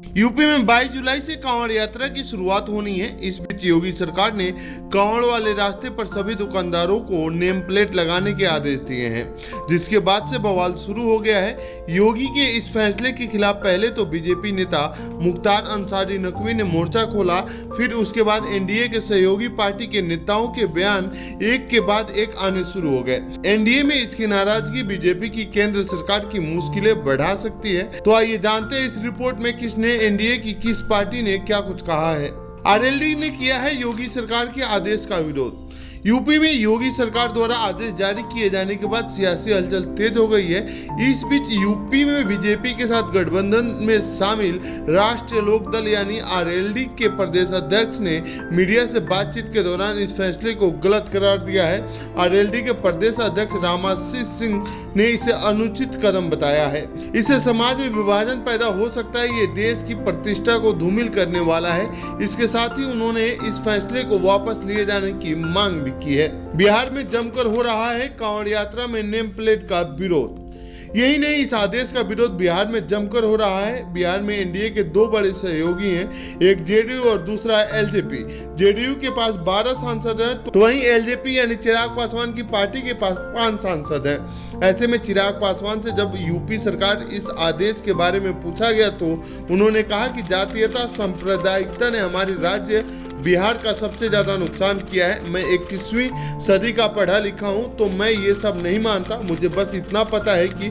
UP में 22 जुलाई से कांवड़ यात्रा की शुरुआत होनी है। इस बीच योगी सरकार ने कांवड़ वाले रास्ते पर सभी दुकानदारों को नेम प्लेट लगाने के आदेश दिए हैं, जिसके बाद से बवाल शुरू हो गया है। योगी के इस फैसले के खिलाफ पहले तो बीजेपी नेता मुख्तार अंसारी नकवी ने मोर्चा खोला, फिर उसके बाद एनडीए के सहयोगी पार्टी के नेताओं के बयान एक के बाद एक आने शुरू हो गए। एनडीए में इसकी नाराजगी बीजेपी की केंद्र सरकार की मुश्किलें बढ़ा सकती है। तो आइए जानते हैं इस रिपोर्ट में किसने एनडीए की किस पार्टी ने क्या कुछ कहा है। आरएलडी ने किया है योगी सरकार के आदेश का विरोध। यूपी में योगी सरकार द्वारा आदेश जारी किए जाने के बाद सियासी हलचल तेज हो गई है। इस बीच यूपी में बीजेपी के साथ गठबंधन में शामिल राष्ट्रीय लोक दल यानी आरएलडी के प्रदेश अध्यक्ष ने मीडिया से बातचीत के दौरान इस फैसले को गलत करार दिया है। आरएलडी के प्रदेश अध्यक्ष रामाशीष सिंह ने इसे अनुचित कदम बताया है। इससे समाज में विभाजन पैदा हो सकता है, ये देश की प्रतिष्ठा को धूमिल करने वाला है। इसके साथ ही उन्होंने इस फैसले को वापस लिए जाने की मांग की है। बिहार में जमकर हो रहा है कांवड़ यात्रा में नेम प्लेट का विरोध। यही नहीं, इस आदेश का विरोध बिहार में जमकर हो रहा है। बिहार में एनडीए के दो बड़े सहयोगी हैं, एक जेडीयू और दूसरा एलजेपी। जेडीयू के पास 12 सांसद हैं, तो वहीं एलजेपी यानी चिराग पासवान की पार्टी के पास 5 सांसद हैं। ऐसे में चिराग पासवान से जब यूपी सरकार इस आदेश के बारे में पूछा गया तो उन्होंने कहा कि जातीयता सांप्रदायिकता ने हमारे राज्य बिहार का सबसे ज्यादा नुकसान किया है। मैं 21वीं सदी का पढ़ा लिखा हूं, तो मैं ये सब नहीं मानता। मुझे बस इतना पता है कि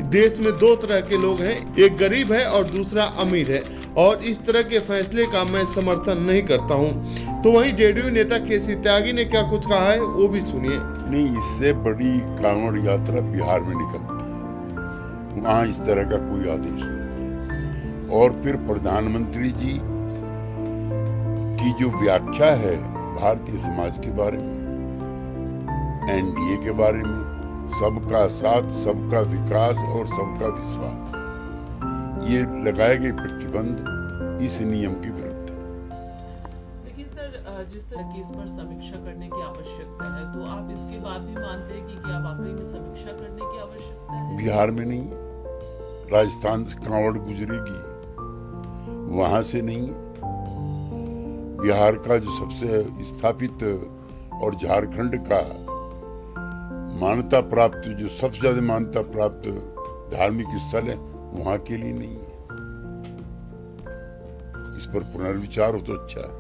देश में दो तरह के लोग हैं, एक गरीब है और दूसरा अमीर है, और इस तरह के फैसले का मैं समर्थन नहीं करता हूं। तो वहीं जेडीयू नेता केसी त्यागी ने क्या कुछ कहा है वो भी सुनिए। नहीं, इससे बड़ी कांवड़ यात्रा बिहार में निकलती है, वहाँ इस तरह का कोई आदेश नहीं है। और फिर प्रधानमंत्री जी की जो व्याख्या है भारतीय समाज के बारे में, एनडीए के बारे में, सबका साथ, सबका विकास और सबका विश्वास, ये लगाए गए प्रतिबंध इस नियम के विरुद्ध है। लेकिन सर, जिस तरह की इस पर समीक्षा करने की आवश्यकता है, तो आप इसके बाद भी मानते हैं कि क्या वाकई में समीक्षा करने की आवश्यकता है? बिहार में नहीं है, राजस्थान से कांवड़ गुजरेगी, वहां से नहीं है। बिहार का जो सबसे स्थापित और झारखंड का मान्यता प्राप्त, जो सबसे ज्यादा मान्यता प्राप्त धार्मिक स्थल है, वहां के लिए नहीं है। इस पर पुनर्विचार हो तो अच्छा है।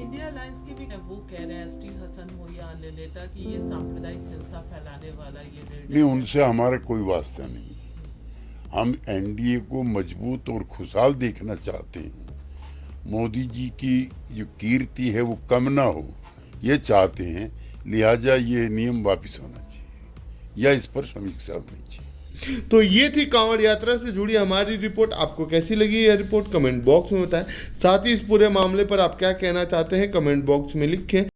इंडिया अलायंस के भी वो कह रहे हैं, एसटी हसन हो या अन्य नेता, कि ये सांप्रदायिक हिंसा फैलाने वाला ये निर्णय नहीं, उनसे हमारा कोई वास्ता नहीं। हम एनडीए को मजबूत और खुशहाल देखना चाहते हैं। मोदी जी की जो कीर्ति है वो कम ना हो, ये चाहते हैं। लिहाजा ये नियम वापस होना चाहिए या इस पर समीक्षा होनी चाहिए। तो ये थी कांवड़ यात्रा से जुड़ी हमारी रिपोर्ट। आपको कैसी लगी यह रिपोर्ट कमेंट बॉक्स में बताएं। साथ ही इस पूरे मामले पर आप क्या कहना चाहते हैं कमेंट बॉक्स में लिखें।